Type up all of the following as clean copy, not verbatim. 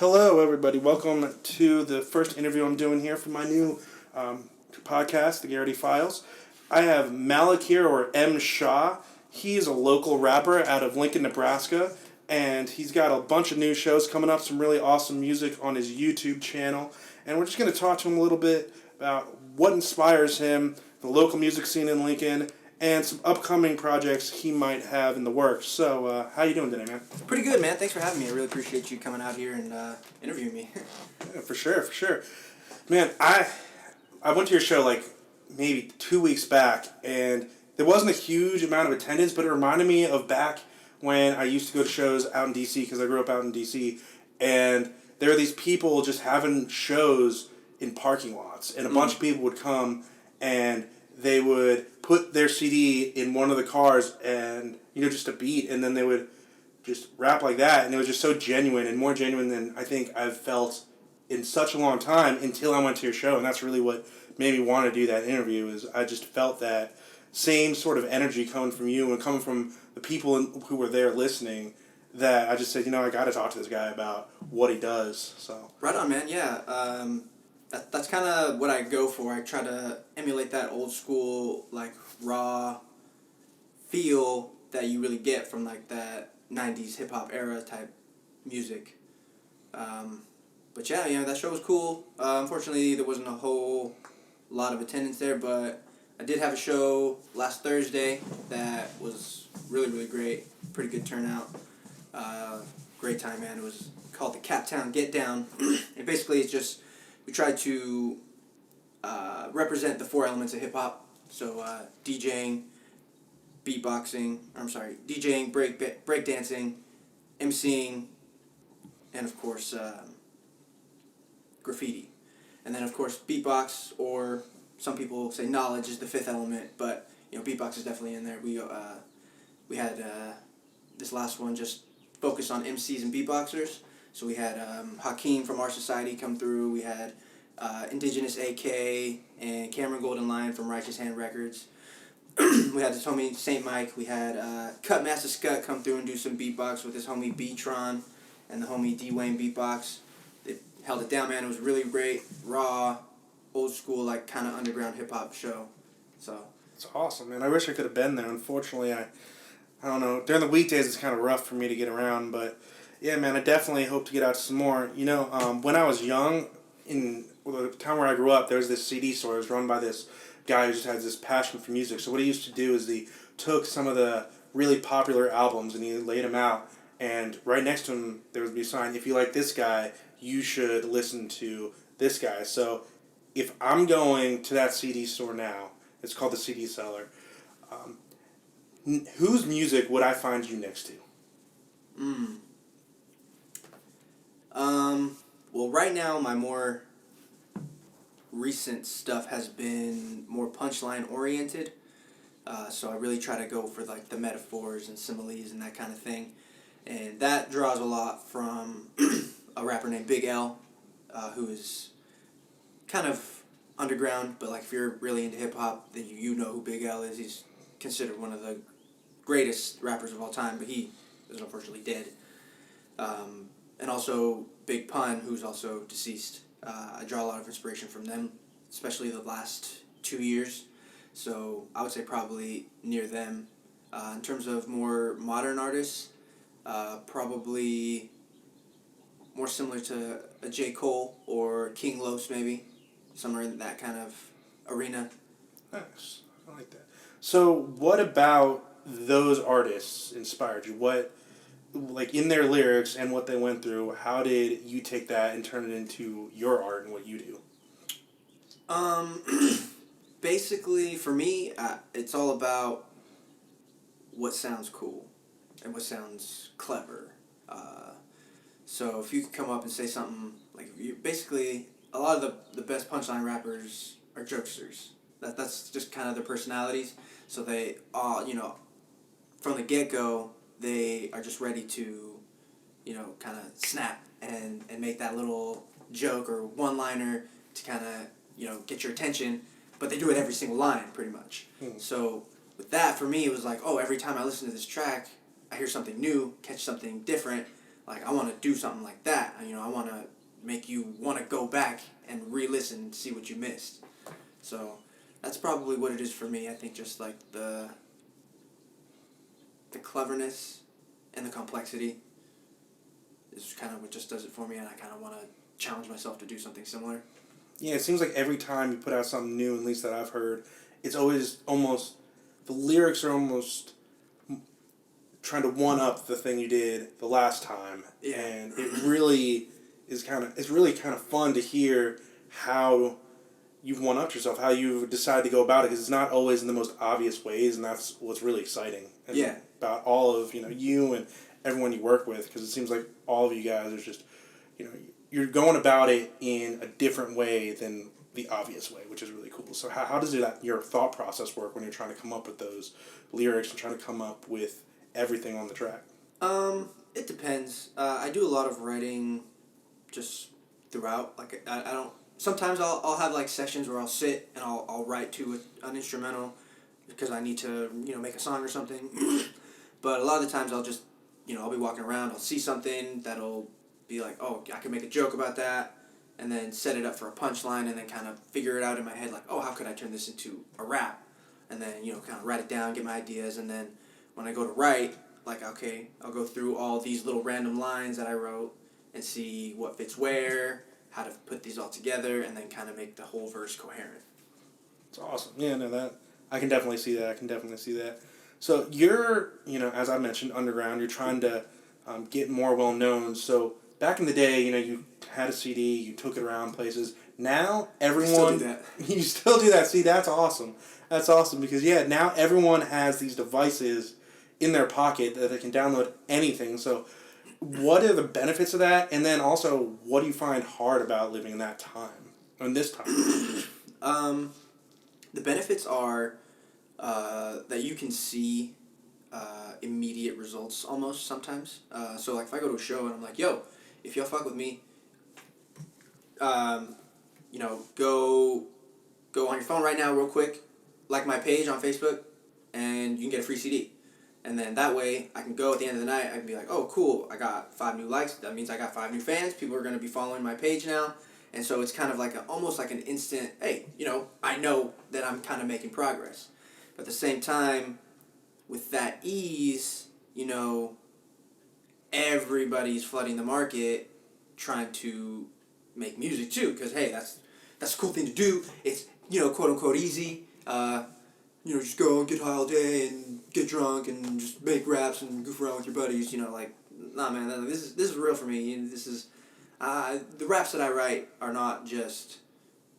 Hello, everybody. Welcome to the first interview I'm doing here for my new podcast, the Gerrity Files. I have Malik here, or M Shah. He's a local rapper out of Lincoln, Nebraska, and he's got a bunch of new shows coming up, some really awesome music on his YouTube channel. And we're just going to talk to him a little bit about what inspires him, the local music scene in Lincoln, and some upcoming projects he might have in the works. So, how you doing today, man? Pretty good, man. Thanks for having me. I really appreciate you coming out here and interviewing me. Yeah, for sure. Man, I went to your show like maybe 2 weeks back, and there wasn't a huge amount of attendance, but it reminded me of back when I used to go to shows out in D.C., because I grew up out in D.C., and there were these people just having shows in parking lots, and a bunch of people would come, and they would put their CD in one of the cars and, just a beat, and then they would just rap like that, and it was just so genuine, and more genuine than I think I've felt in such a long time until I went to your show, and that's really what made me want to do that interview, is I just felt that same sort of energy coming from you and coming from the people who were there listening, that I just said, I got to talk to this guy about what he does. So Right on, man. Yeah. That's kind of what I go for. I try to emulate that old school, like, raw feel that you really get from, like, that 90s hip-hop era type music. But yeah, that show was cool. Unfortunately, there wasn't a whole lot of attendance there, but I did have a show last Thursday that was really, really great. Pretty good turnout. Great time, man. It was called the Captown Get Down. And basically, it's just, we tried to represent the four elements of hip-hop. So DJing, DJing, breakdancing, MCing, and of course graffiti. And then of course beatbox, or some people say knowledge, is the fifth element, but beatbox is definitely in there. We had this last one just focused on MCs and beatboxers. So we had Hakeem from Our Society come through. We had Indigenous AK and Cameron Golden Lion from Righteous Hand Records. We had this homie Saint Mike. We had Cut Master Scut come through and do some beatbox with his homie B-Tron and the homie D-Wayne beatbox. They held it down, man. It was really great, raw, old school, like kind of underground hip hop show. So it's awesome, man. I wish I could have been there. Unfortunately, I don't know. During the weekdays, it's kind of rough for me to get around, but yeah, man, I definitely hope to get out some more. When I was young, in the town where I grew up, there was this CD store. It was run by this guy who just had this passion for music. So what he used to do is he took some of the really popular albums and he laid them out, and right next to him there would be a sign, if you like this guy, you should listen to this guy. So if I'm going to that CD store now, it's called the CD Seller, whose music would I find you next to? Well, right now, my more recent stuff has been more punchline oriented. So I really try to go for like the metaphors and similes and that kind of thing. And that draws a lot from a rapper named Big L, who is kind of underground, but like if you're really into hip hop, then you know who Big L is. He's considered one of the greatest rappers of all time, but he is unfortunately dead. And also Big Pun, who's also deceased. I draw a lot of inspiration from them, especially the last 2 years. So I would say probably near them. In terms of more modern artists, probably more similar to a J. Cole or King Los, maybe. Somewhere in that kind of arena. Nice. I like that. So what about those artists inspired you? What, like in their lyrics and what they went through, how did you take that and turn it into your art and what you do? Basically, for me, it's all about what sounds cool and what sounds clever. So if you could come up and say something, like, basically, a lot of the best punchline rappers are jokesters. That's just kind of their personalities. So they all, from the get-go, they are just ready to, kind of snap and make that little joke or one-liner to kind of, get your attention. But they do it every single line, pretty much. So with that, for me, it was like, every time I listen to this track, I hear something new, catch something different. like I want to do something like that. You know, I want to make you want to go back and re-listen and see what you missed. So that's probably what it is for me. I think just like the cleverness and the complexity is kind of what just does it for me, and I kind of want to challenge myself to do something similar. Yeah, it seems like every time you put out something new, at least that I've heard, it's always almost, the lyrics are almost trying to one up the thing you did the last time. Yeah. And it really it's really kind of fun to hear how you've one upped yourself, how you decide to go about it, because it's not always in the most obvious ways, and that's what's really exciting. And Yeah. about all of, you and everyone you work with, because it seems like all of you guys are just, you're going about it in a different way than the obvious way, which is really cool. So how does your thought process work when you're trying to come up with those lyrics and trying to come up with everything on the track? It depends. I do a lot of writing just throughout. Like I don't. Sometimes I'll have like sessions where I'll sit and I'll write to an instrumental because I need to make a song or something. But a lot of the times I'll just I'll be walking around. I'll see something that'll be like, oh, I can make a joke about that, and then set it up for a punchline, and then kind of figure it out in my head like, oh, how could I turn this into a rap? And then kind of write it down, get my ideas, and then when I go to write, like, okay, I'll go through all these little random lines that I wrote and see what fits where, how to put these all together, and then kind of make the whole verse coherent. It's awesome. Yeah, no, that I can definitely see that. So you're, as I mentioned, underground. You're trying to get more well known. So back in the day, you had a CD, you took it around places. Now everyone, Still do that. You still do that. See, that's awesome. That's awesome because now everyone has these devices in their pocket that they can download anything. So what are the benefits of that? And then also, what do you find hard about living in that time, in this time? The benefits are that you can see immediate results almost sometimes. So like if I go to a show and I'm like, yo, if y'all fuck with me, go on your phone right now real quick, like my page on Facebook, and you can get a free CD. And then that way, I can go at the end of the night, I can be like, oh, cool, I got 5 new likes. That means I got 5 new fans. People are going to be following my page now. And so it's kind of like almost like an instant, hey, I know that I'm kind of making progress. But at the same time, with that ease, everybody's flooding the market trying to make music too. Because, hey, that's a cool thing to do. It's, quote unquote easy. Just go and get high all day and get drunk and just make raps and goof around with your buddies. Nah, man, this is real for me. This is the raps that I write are not just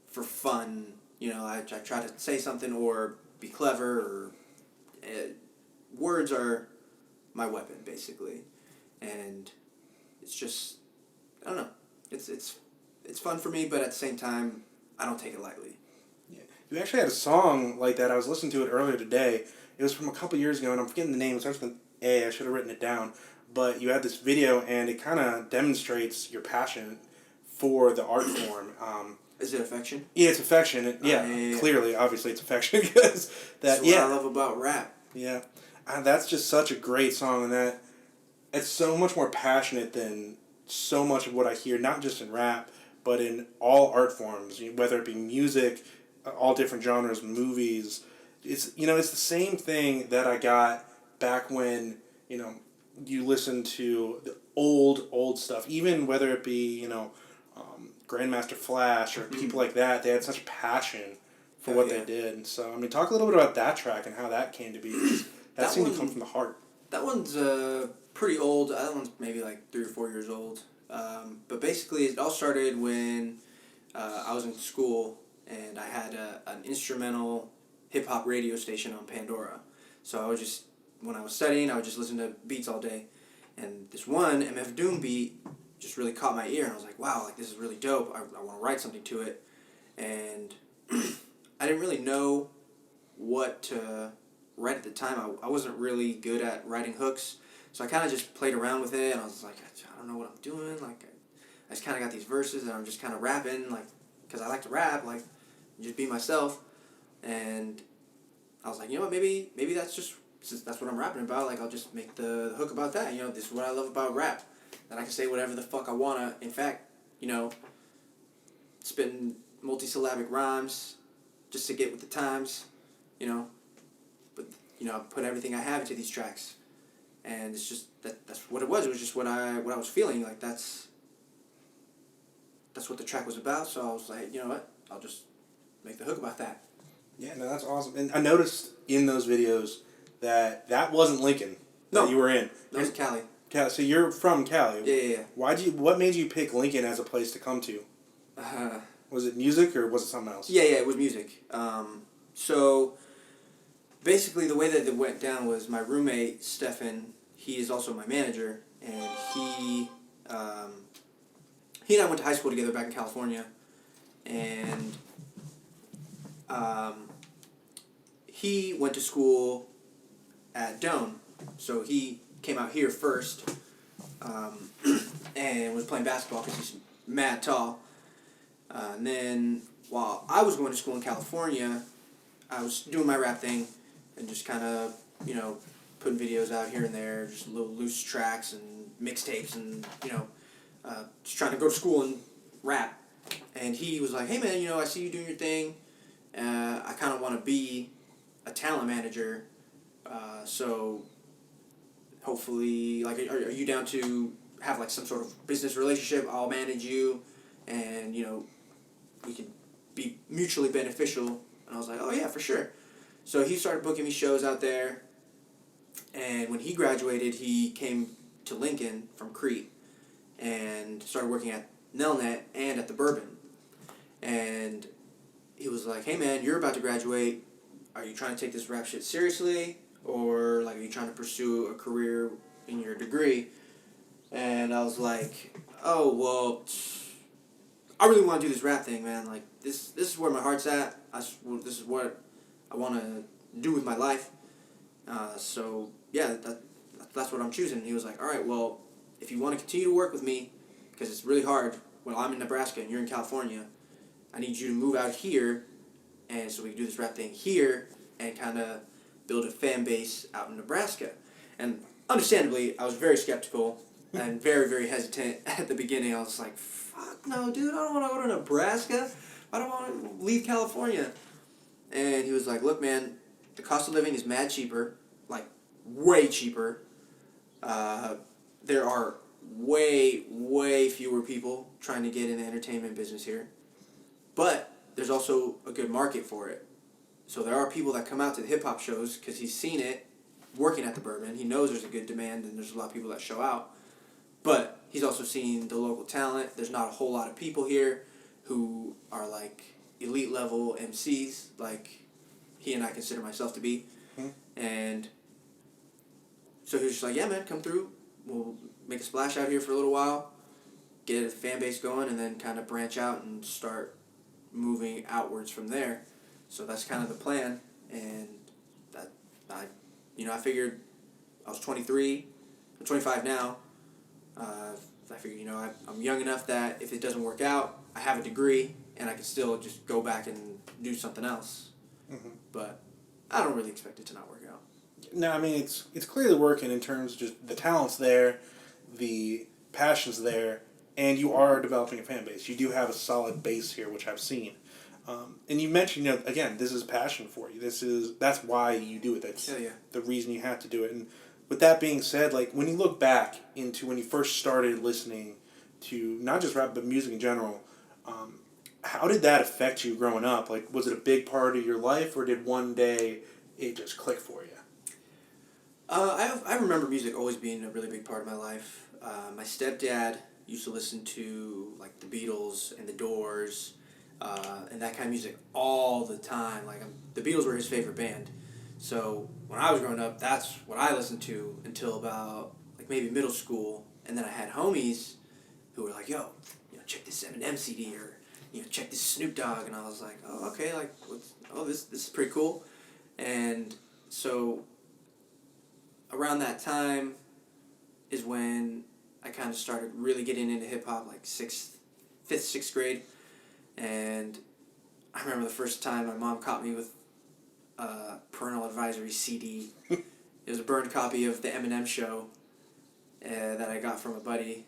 for fun. I try to say something or be clever or words are my weapon basically, and it's just I don't know. It's fun for me, but at the same time, I don't take it lightly. You actually had a song like that. I was listening to it earlier today. It was from a couple years ago, and I'm forgetting the name. It starts with an A. I should have written it down. But you had this video, and it kind of demonstrates your passion for the art form. Is it affection? Yeah, it's affection. Yeah, clearly, obviously, it's affection because that's what I love about rap. Yeah, that's just such a great song, and that it's so much more passionate than so much of what I hear, not just in rap, but in all art forms, whether it be music, all different genres, movies. It's it's the same thing that I got back when you listen to the old stuff, even whether it be Grandmaster Flash or people like that. They had such passion for what they did. And so talk a little bit about that track and how that came to be. That seemed to come from the heart. That one's pretty old. That one's maybe like 3 or 4 years old. But basically, it all started when I was in school. And I had an instrumental hip-hop radio station on Pandora. So I was just, when I was studying, I would just listen to beats all day. And this one MF Doom beat just really caught my ear. And I was like, wow, like this is really dope. I want to write something to it. And I didn't really know what to write at the time. I wasn't really good at writing hooks. So I kind of just played around with it. And I was like, I don't know what I'm doing. Like, I just kind of got these verses and I'm just kind of rapping, like, because I like to rap, like, just be myself. And I was like, what, maybe that's just, since that's what I'm rapping about, like, I'll just make the hook about that. This is what I love about rap. that I can say whatever the fuck I wanna. In fact, you know, spitting multisyllabic rhymes just to get with the times, you know. But you know, I put everything I have into these tracks, and it's just that's what it was. It was just what I was feeling. Like that's what the track was about. So I was like, you know what, I'll just make the hook about that. Yeah, no, that's awesome. And I noticed in those videos that wasn't Lincoln that No. you were in. That was Cali. Cali. So you're from Cali. Yeah. What made you pick Lincoln as a place to come to? Was it music or was it something else? Yeah, it was music. So basically, the way that it went down was my roommate Stefan. He is also my manager, and he and I went to high school together back in California, and he went to school at Doane, so he came out here first, and was playing basketball because he's mad tall. And then while I was going to school in California, I was doing my rap thing and just kind of, you know, putting videos out here and there, just little loose tracks and mixtapes and, you know, just trying to go to school and rap. And he was like, hey man, you know, I see you doing your thing. I kind of want to be a talent manager. So hopefully, like, are you down to have like some sort of business relationship? I'll manage you, and you know, we can be mutually beneficial. And I was like, oh yeah, for sure. So he started booking me shows out there, and when he graduated, he came to Lincoln from Crete and started working at Nelnet and at the Bourbon. And he was like, hey man, you're about to graduate. Are you trying to take this rap shit seriously? Or like, are you trying to pursue a career in your degree? And I was like, oh, well, I really want to do this rap thing, man. Like, this is where my heart's at. This is what I want to do with my life. So, yeah, that's what I'm choosing. And he was like, all right, well, if you want to continue to work with me, because it's really hard when I'm in Nebraska and you're in California, I need you to move out here, and so we can do this rap thing here and kind of build a fan base out in Nebraska. And understandably, I was very skeptical and very, very hesitant at the beginning. I was like, fuck no, dude, I don't want to go to Nebraska. I don't want to leave California. And he was like, look, man, the cost of living is mad cheaper, like way cheaper. There are way, way fewer people trying to get in the entertainment business here. But there's also a good market for it. So there are people that come out to the hip-hop shows because he's seen it working at the Bourbon. He knows there's a good demand and there's a lot of people that show out. But he's also seen the local talent. There's not a whole lot of people here who are like elite level MCs like he and I consider myself to be. And so he was just like, yeah man, come through. We'll make a splash out here for a little while, get a fan base going, and then kind of branch out and start moving outwards from there. So that's kind of the plan. And I figured I was 23, I'm 25 now. I figured, I'm young enough that if it doesn't work out, I have a degree and I can still just go back and do something else. Mm-hmm. But I don't really expect it to not work out. No, I mean, it's clearly working in terms of just the talent's there, the passion's there, and you are developing a fan base. You do have a solid base here, which I've seen. And you mentioned, again, this is passion for you. That's why you do it. That's the reason you have to do it. And with that being said, like when you look back into when you first started listening to not just rap but music in general, how did that affect you growing up? Like, was it a big part of your life, or did one day it just click for you? I remember music always being a really big part of my life. My stepdad used to listen to like the Beatles and the Doors. And that kind of music all the time. Like the Beatles were his favorite band. So when I was growing up, that's what I listened to until about like maybe middle school. And then I had homies who were like, "Yo, check this Eminem CD," or check this Snoop Dogg. And I was like, "Oh, okay, like this is pretty cool." And so around that time is when I kind of started really getting into hip hop, like 5th, 6th grade. And I remember the first time my mom caught me with a parental advisory CD. It was a burned copy of the Eminem Show. that I got from a buddy,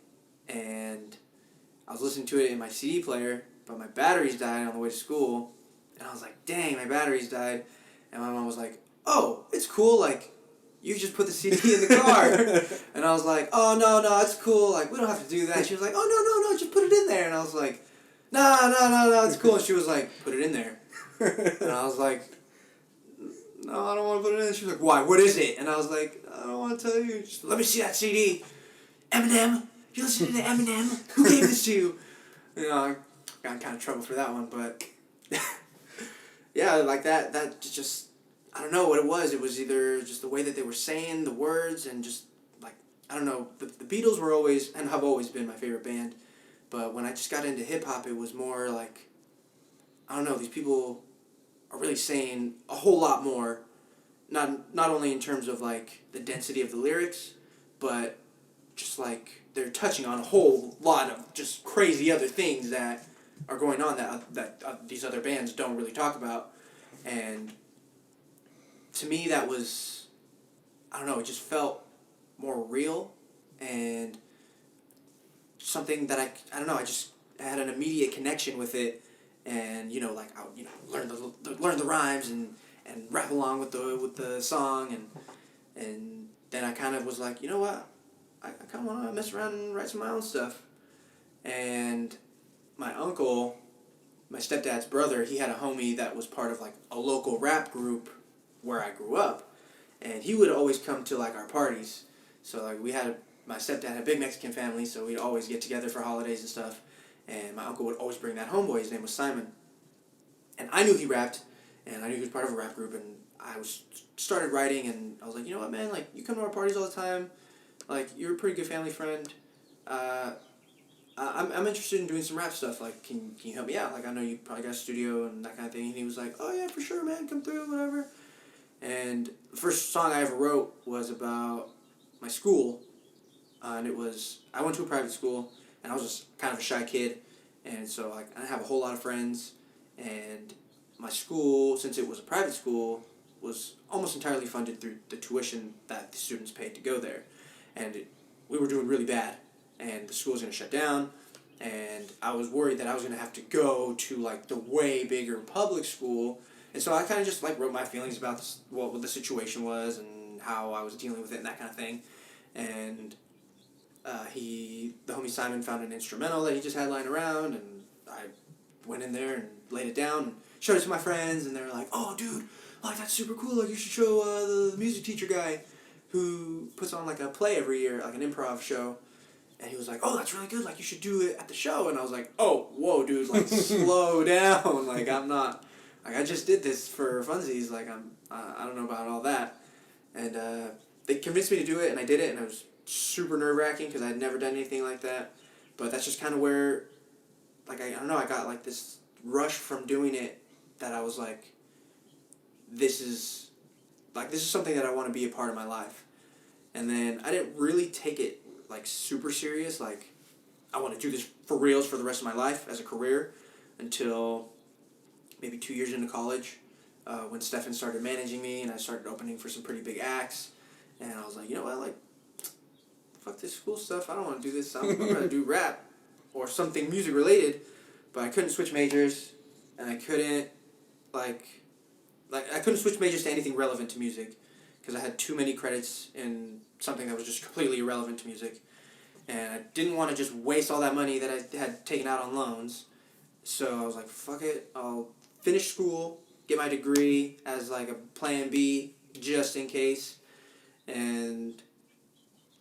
and I was listening to it in my CD player, but my batteries died on the way to school, and I was like, dang, my batteries died, and my mom was like, oh, it's cool, like, you just put the CD in the car. And I was like, oh, no, it's cool, like, we don't have to do that. She was like, oh, no, just put it in there. And I was like, no, it's cool. And she was like, put it in there. And I was like, no, I don't want to put it in there. She was like, why, what is it? And I was like, I don't want to tell you. Just, let me see that CD. Eminem, you listening to Eminem? Who gave this to you? You know, I got in kind of trouble for that one, but yeah, like that just, I don't know what it was. It was either just the way that they were saying the words and just, like, I don't know. The Beatles were always, and have always been my favorite band. But when I just got into hip-hop, it was more like, I don't know, these people are really saying a whole lot more. Not only in terms of, like, the density of the lyrics, but just, like, they're touching on a whole lot of just crazy other things that are going on that these other bands don't really talk about. And to me, that was, I don't know, it just felt more real and something that I don't know, I just had an immediate connection with it, and you know, like I would, you know, learn the rhymes and rap along with the song, and then I kind of was like, you know what, I kind of want to mess around and write some of my own stuff. And my uncle, my stepdad's brother, he had a homie that was part of like a local rap group where I grew up, and he would always come to like our parties. So like my stepdad had a big Mexican family, so we'd always get together for holidays and stuff. And my uncle would always bring that homeboy. His name was Simon, and I knew he rapped, and I knew he was part of a rap group. And I started writing, and I was like, you know what, man? Like, you come to our parties all the time. Like, you're a pretty good family friend. I'm interested in doing some rap stuff. Like, can you help me out? Like, I know you probably got a studio and that kind of thing. And he was like, oh yeah, for sure, man, come through, whatever. And the first song I ever wrote was about my school, and it was, I went to a private school, and I was just kind of a shy kid, and so like I didn't have a whole lot of friends, and my school, since it was a private school, was almost entirely funded through the tuition that the students paid to go there, and we were doing really bad, and the school was going to shut down, and I was worried that I was going to have to go to like the way bigger public school. And so I kind of just like wrote my feelings about what the situation was and how I was dealing with it and that kind of thing. And the homie Simon found an instrumental that he just had lying around, and I went in there and laid it down and showed it to my friends, and they were like, oh dude, like that's super cool, like you should show the music teacher guy who puts on like a play every year, like an improv show. And he was like, oh, that's really good, like you should do it at the show. And I was like, oh, whoa dude, like slow down, like I'm not... Like, I just did this for funsies, like, I don't know about all that. And they convinced me to do it, and I did it, and it was super nerve-wracking, because I had never done anything like that. But that's just kind of where, like, I don't know, I got, like, this rush from doing it, that I was like, this is something that I want to be a part of my life. And then I didn't really take it, like, super serious, like, I want to do this for reals for the rest of my life as a career, until maybe 2 years into college, when Stefan started managing me, and I started opening for some pretty big acts, and I was like, you know what, like, fuck this school stuff, I don't want to do this, I'm going to do rap, or something music related, but I couldn't switch majors, and I couldn't, I couldn't switch majors to anything relevant to music, because I had too many credits in something that was just completely irrelevant to music, and I didn't want to just waste all that money that I had taken out on loans, so I was like, fuck it, I'll finish school, get my degree as like a plan B, just in case, and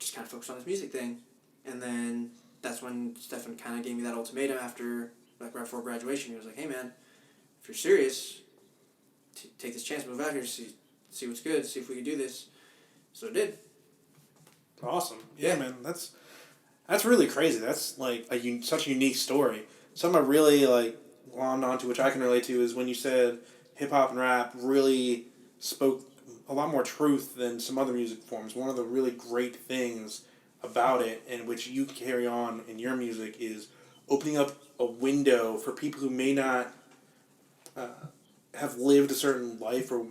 just kind of focus on this music thing. And then that's when Stefan kind of gave me that ultimatum after, like right before graduation. He was like, hey man, if you're serious, take this chance, move out here, see what's good, see if we can do this. So I did. Awesome. Yeah, man, that's really crazy. That's like such a unique story. Something I really like glommed onto, which I can relate to, is when you said hip hop and rap really spoke a lot more truth than some other music forms. One of the really great things about it, and which you carry on in your music, is opening up a window for people who may not have lived a certain life or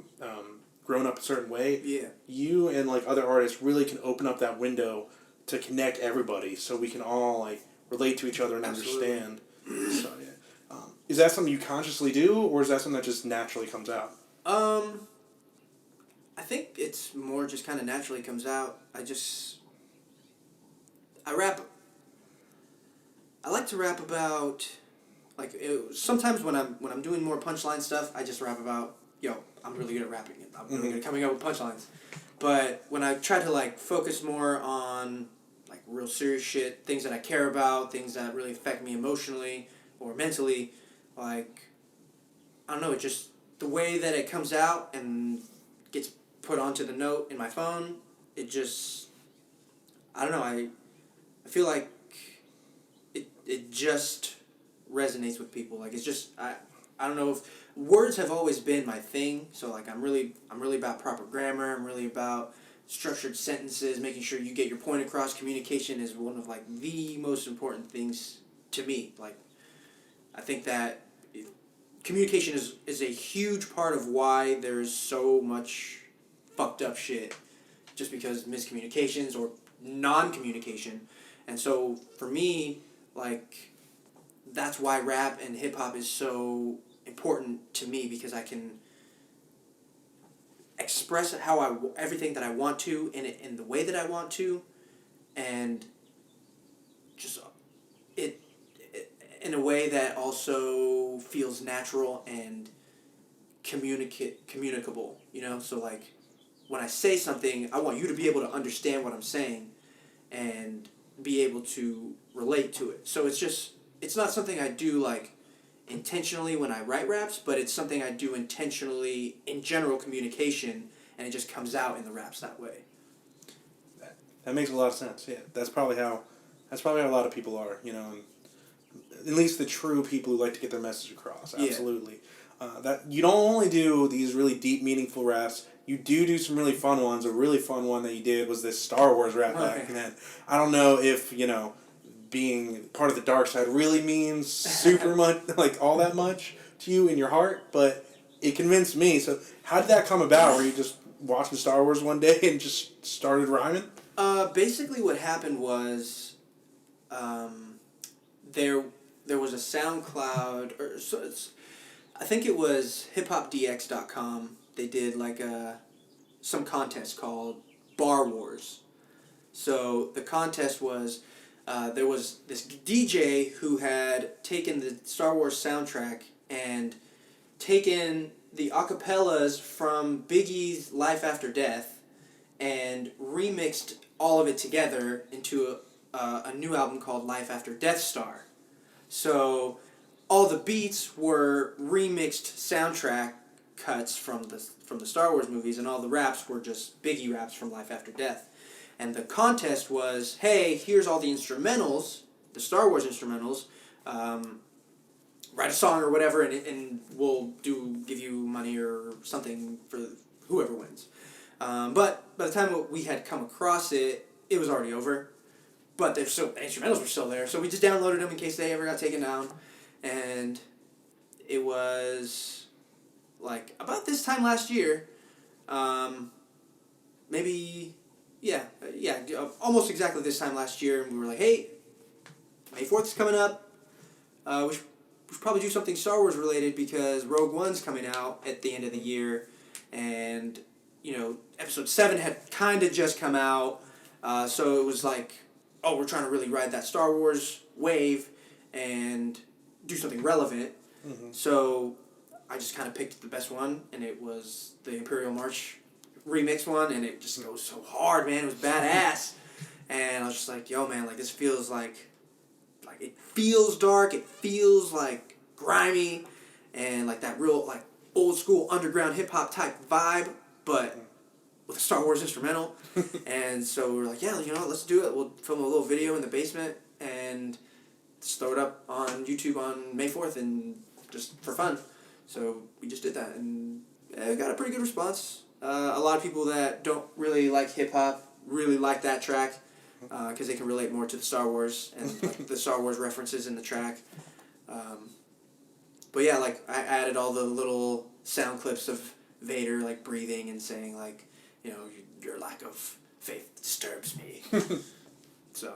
grown up a certain way. Yeah. You and like other artists really can open up that window to connect everybody so we can all like relate to each other and Absolutely. understand. So yeah. Is that something you consciously do, or is that something that just naturally comes out? I think it's more just kind of naturally comes out. I rap. I like to rap about, like, sometimes when I'm doing more punchline stuff, I just rap about, yo, I'm really good at rapping. I'm really good at coming up with punchlines. But when I try to like focus more on like real serious shit, things that I care about, things that really affect me emotionally or mentally, like, I don't know, it just the way that it comes out and gets put onto the note in my phone, it just, I don't know, I feel like it just resonates with people. Like, it's just, I don't know if words have always been my thing. So like I'm really about proper grammar. I'm really about structured sentences, making sure you get your point across. Communication is one of like the most important things to me. Like, I think that communication is a huge part of why there's so much fucked up shit, just because miscommunications or non-communication. And so for me, like, that's why rap and hip hop is so important to me, because I can express everything that I want to in the way that I want to, and just it in a way that also feels natural and communicable. You know, so like when I say something, I want you to be able to understand what I'm saying and be able to relate to it. So it's not something I do like intentionally when I write raps, but it's something I do intentionally in general communication, and it just comes out in the raps that way. That makes a lot of sense. Yeah, that's probably how a lot of people are. You know, and at least the true people who like to get their message across. Absolutely. That you don't only do these really deep, meaningful raps. You do some really fun ones. A really fun one that you did was this Star Wars rap back then. I don't know if being part of the dark side really means super much, like all that much to you in your heart, but it convinced me. So how did that come about? Were you just watching Star Wars one day and just started rhyming? Basically what happened was, there was a SoundCloud, or I think it was hiphopdx.com. They did like some contest called Bar Wars. So the contest was, there was this DJ who had taken the Star Wars soundtrack and taken the acapellas from Biggie's Life After Death and remixed all of it together into a new album called Life After Death Star. So all the beats were remixed soundtrack cuts from the Star Wars movies, and all the raps were just Biggie raps from Life After Death. And the contest was, hey, here's all the instrumentals, the Star Wars instrumentals. Write a song or whatever, and we'll give you money or something for whoever wins. But by the time we had come across it, it was already over. But the instrumentals were still there, so we just downloaded them in case they ever got taken down. And it was like about this time last year, maybe, almost exactly this time last year, and we were like, hey, May 4th is coming up. We should probably do something Star Wars related because Rogue One's coming out at the end of the year, and Episode 7 had kind of just come out, so it was like, oh, we're trying to really ride that Star Wars wave and do something relevant. Mm-hmm. So I just kind of picked the best one, and it was the Imperial March remix one, and it just goes so hard, man. It was badass. And I was just like, yo, man, like, this feels like it feels dark, it feels like grimy, and like that real like old school underground hip hop type vibe, but with a Star Wars instrumental. And so we were like, yeah, let's do it. We'll film a little video in the basement and just throw it up on YouTube on May 4th, and just for fun. So we just did that, and it got a pretty good response. A lot of people that don't really like hip hop really like that track, because they can relate more to the Star Wars and like, the Star Wars references in the track. But yeah, like, I added all the little sound clips of Vader like breathing and saying like, your lack of faith disturbs me. So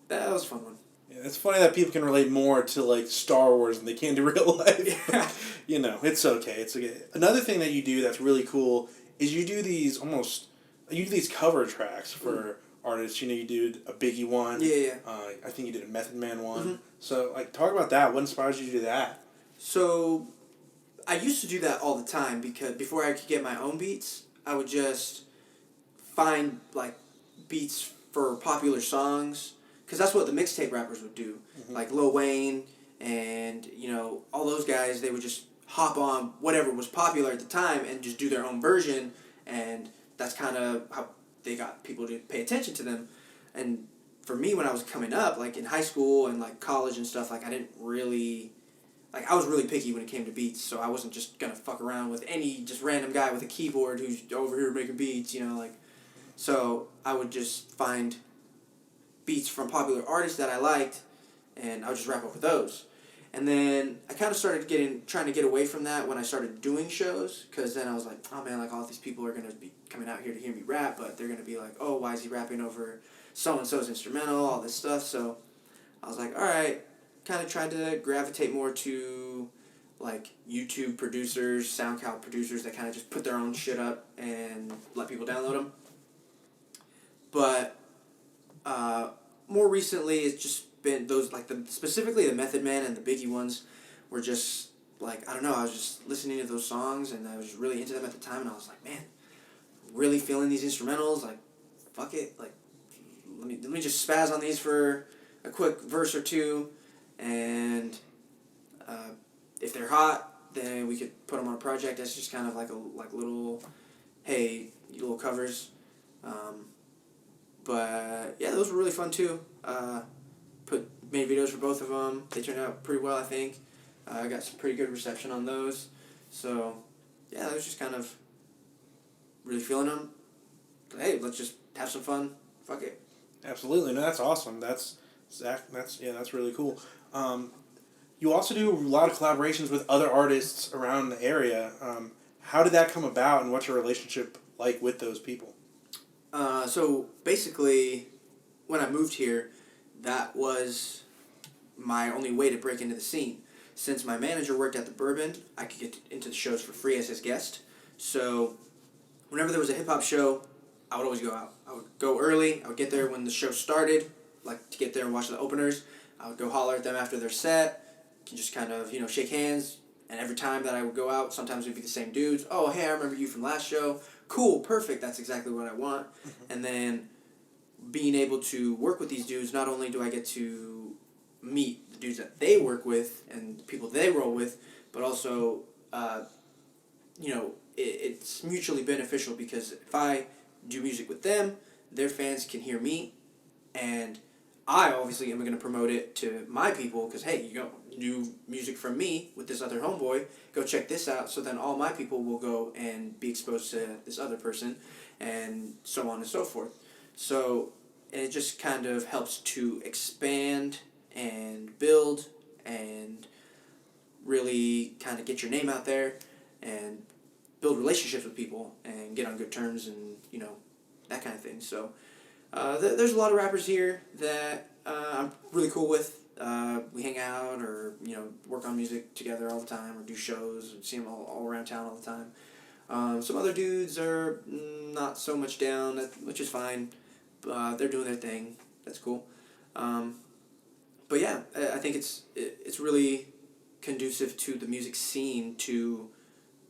that was a fun one. Yeah, it's funny that people can relate more to like Star Wars than they can to real life. Yeah. You know, it's okay. It's okay. Another thing that you do that's really cool is you do these cover tracks for artists. You know, you did a Biggie one. Yeah. I think you did a Method Man one. Mm-hmm. So like, talk about that. What inspires you to do that? So I used to do that all the time because before I could get my own beats, I would just find like beats for popular songs because that's what the mixtape rappers would do. Mm-hmm. Like Lil Wayne and all those guys, they would just hop on whatever was popular at the time and just do their own version, and that's kind of how they got people to pay attention to them. And for me, when I was coming up, like in high school and like college and stuff, like I didn't really I was really picky when it came to beats, so I wasn't just gonna fuck around with any just random guy with a keyboard who's over here making beats, so I would just find beats from popular artists that I liked, and I would just rap over those. And then I kind of started trying to get away from that when I started doing shows, because then I was like, oh man, like all these people are gonna be coming out here to hear me rap, but they're gonna be like, oh, why is he rapping over so and so's instrumental, all this stuff. So I was like, all right, kind of tried to gravitate more to like YouTube producers, SoundCloud producers that kind of just put their own shit up and let people download them. But more recently, it's just been those specifically the Method Man and the Biggie ones were just like, I don't know, I was just listening to those songs and I was really into them at the time, and I was like, man, really feeling these instrumentals, like fuck it, like let me just spaz on these for a quick verse or two, and if they're hot, then we could put them on a project that's just kind of like little, hey, little covers. But yeah, those were really fun too. Made videos for both of them. They turned out pretty well, I think. I got some pretty good reception on those. So yeah, that was just kind of really feeling them. Hey, let's just have some fun. Fuck it. Absolutely, no, that's awesome. That's really cool. You also do a lot of collaborations with other artists around the area. How did that come about, and what's your relationship like with those people? So basically, when I moved here, that was my only way to break into the scene. Since my manager worked at the Bourbon, I could get into the shows for free as his guest. So whenever there was a hip-hop show, I would always go out. I would go early. I would get there when the show started, like to get there and watch the openers. I would go holler at them after their set, can just kind of, shake hands. And every time that I would go out, sometimes it would be the same dudes. Oh, hey, I remember you from last show. Cool, perfect, that's exactly what I want. And then being able to work with these dudes, not only do I get to meet the dudes that they work with and the people they roll with, but also, it's mutually beneficial, because if I do music with them, their fans can hear me, and I obviously am going to promote it to my people, because hey, you got new music from me with this other homeboy, go check this out, so then all my people will go and be exposed to this other person, and so on and so forth. So it just kind of helps to expand and build and really kind of get your name out there and build relationships with people and get on good terms and, that kind of thing. So there's a lot of rappers here that I'm really cool with. We hang out or, work on music together all the time or do shows and see them all around town all the time. Some other dudes are not so much down, which is fine. They're doing their thing. That's cool. But yeah, I think it's really conducive to the music scene to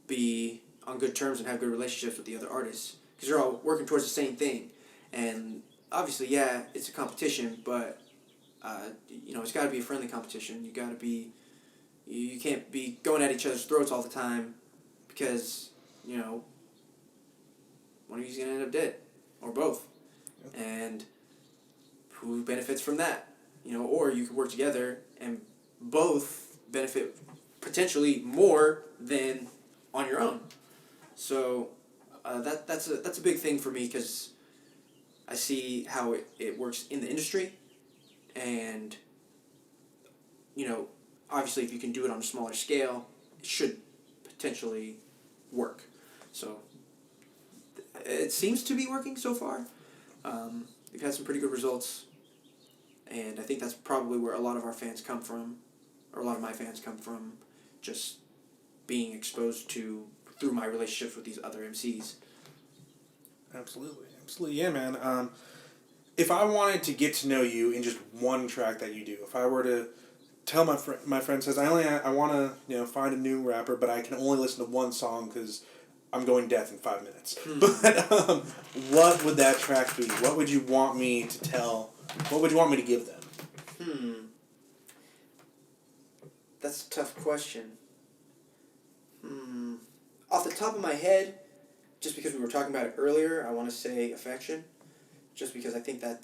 be on good terms and have good relationships with the other artists, because they're all working towards the same thing. And obviously, yeah, it's a competition, but it's got to be a friendly competition. You can't be going at each other's throats all the time, because one of you's gonna end up dead, or both. Yep. And who benefits from that? Or you could work together and both benefit potentially more than on your own. So that's a big thing for me, because I see how it works in the industry, and obviously if you can do it on a smaller scale, it should potentially work. So it seems to be working so far. We've had some pretty good results And I think that's probably where a lot of our fans come from, or a lot of my fans come from, just being exposed to through my relationships with these other MCs. Absolutely, absolutely, yeah, man. If I wanted to get to know you in just one track that you do, if I were to tell my friend says I want to find a new rapper, but I can only listen to one song because I'm going deaf in 5 minutes. But what would that track be? What would you want me to tell? What would you want me to give them? That's a tough question. Off the top of my head, just because we were talking about it earlier, I want to say Affection. Just because I think I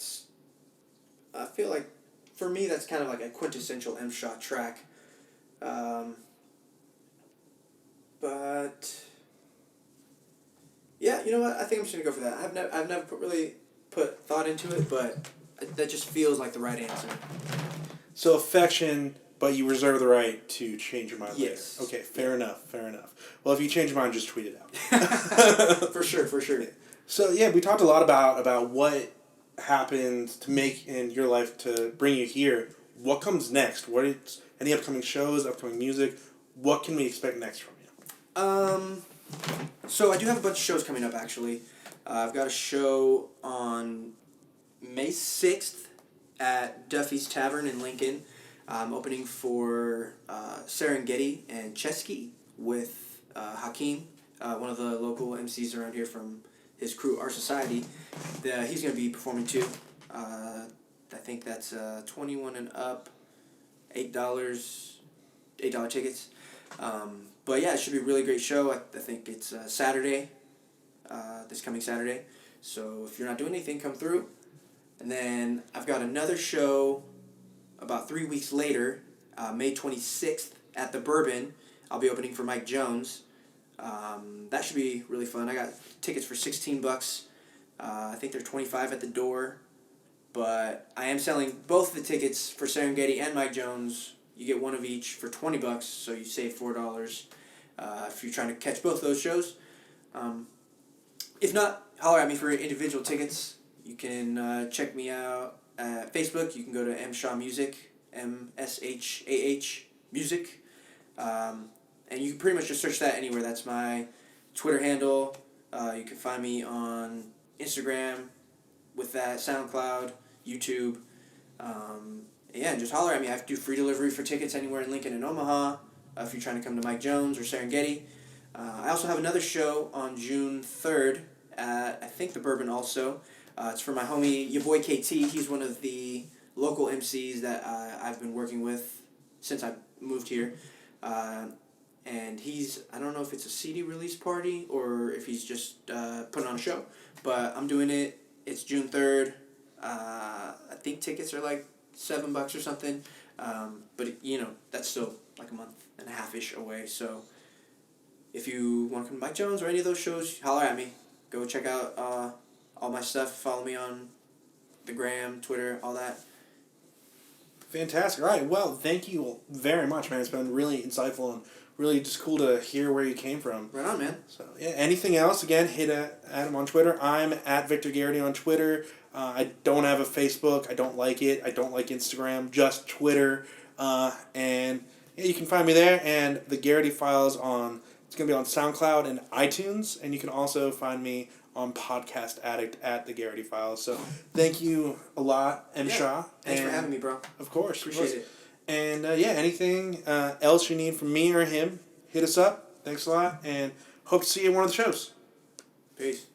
feel like, for me, that's kind of like a quintessential M Shah track. But yeah, you know what? I think I'm just gonna go for that. I've never really put thought into it, but that just feels like the right answer. So Affection, but you reserve the right to change your mind Yes. later. Okay, fair enough. Well, if you change your mind, just tweet it out. For sure. So yeah, we talked a lot about what happened to make in your life to bring you here. What comes next? Any upcoming shows, upcoming music? What can we expect next from you? So I do have a bunch of shows coming up, actually. I've got a show on May 6th at Duffy's Tavern in Lincoln. I'm opening for Serengeti and Chesky with Hakeem, one of the local MCs around here from his crew, Our Society. He's going to be performing too. I think that's 21 and up, $8 tickets. But yeah, it should be a really great show. I think it's Saturday, this coming Saturday. So if you're not doing anything, come through. And then I've got another show about 3 weeks later, May 26th at the Bourbon. I'll be opening for Mike Jones. That should be really fun. I got tickets for $16. I think they're $25 at the door. But I am selling both the tickets for Serengeti and Mike Jones. You get one of each for $20, so you save $4 if you're trying to catch both those shows. If not, holler at me for individual tickets. You can check me out at Facebook. You can go to M Shah Music, MSHAH Music. And you can pretty much just search that anywhere. That's my Twitter handle. You can find me on Instagram with that, SoundCloud, YouTube. Yeah, just holler at me. I do free delivery for tickets anywhere in Lincoln and Omaha if you're trying to come to Mike Jones or Serengeti. I also have another show on June 3rd at, I think, the Bourbon also. It's for my homie, your boy KT. He's one of the local MCs that I've been working with since I moved here. And I don't know if it's a CD release party or if he's just putting on a show. But I'm doing it. It's June 3rd. I think tickets are like $7 or something. But, that's still like a month and a half-ish away. So if you want to come to Mike Jones or any of those shows, holler at me. Go check out all my stuff. Follow me on the gram, Twitter, all that. Fantastic. All right. Well, thank you very much, man. It's been really insightful and really just cool to hear where you came from. Right on, man. So, yeah, anything else, again, hit at him on Twitter. I'm at Victor Gerrity on Twitter. I don't have a Facebook. I don't like it. I don't like Instagram. Just Twitter. And yeah, you can find me there. And the Gerrity Files it's going to be on SoundCloud and iTunes. And you can also find me on Podcast Addict at the Gerrity Files. So thank you a lot, M Shah. Thanks for having me, bro. Of course. Appreciate it. And anything else you need from me or him, hit us up. Thanks a lot. And hope to see you at one of the shows. Peace.